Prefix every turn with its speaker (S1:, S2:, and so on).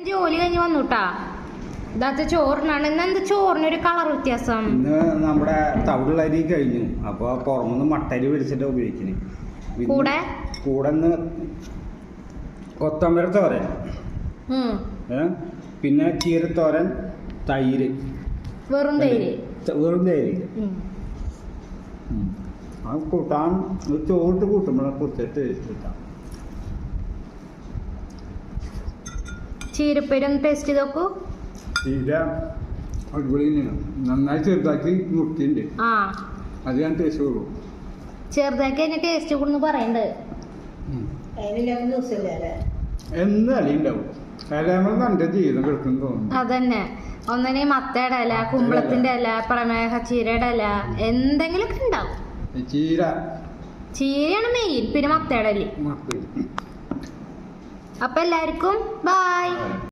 S1: ജോലി കഴിഞ്ഞ് വന്നുട്ടാ. ഇതാത്ത ചോറിനാണ്. ഇന്നെന്ത് ചോറിനൊരു കളർ വ്യത്യാസം?
S2: ഇന്ന് നമ്മുടെ തവിടുള്ളരി കഴിഞ്ഞു. അപ്പൊ പുറമൊന്ന് മട്ടരി പിടിച്ചിട്ട് ഉപയോഗിക്കുന്നത്.
S1: കൂടെ
S2: കൊത്തമ്പര തോരൻ, പിന്നെ ചീരത്തോരൻ, തൈര്,
S1: വെറും തൈര്.
S2: അത് കൂട്ടാൻ ചോറിട്ട് കൂട്ടുമ്പോഴെ കുറച്ചിട്ട് കിട്ടാം.
S1: ചീരപ്പേര് ഒന്ന് ടേസ്റ്റ് ചെയ്ത് നോക്കൂ.
S2: ചീര അടിപൊളി നന്നായി ചെറുതാക്കി മുട്ടിണ്ട്. അത് ഞാൻ ടേസ്റ്റ് കൊടുക്കും.
S1: ചെറുതാക്കി അതിന്റെ ടേസ്റ്റ് കൂടുന്ന് പറയണ്ട്.
S2: എന്ന് അലിയുണ്ടാവും. നമ്മൾ നല്ല ജീവിതം കിടക്കുന്നു തോന്നുന്നു.
S1: അതന്നെ. ഒന്നിനെ മത്തയുടെ ഇല, കുമ്പളത്തിന്റെ ഇല, പ്രമേഹ ചീരയുടെ ഇല, എന്തെങ്കിലുമൊക്കെ ഉണ്ടാവും. ചീരയാണ് മെയിൻ. പിന്നെ മത്തയുടെ ഇല. അപ്പൊ എല്ലാവർക്കും ബൈ.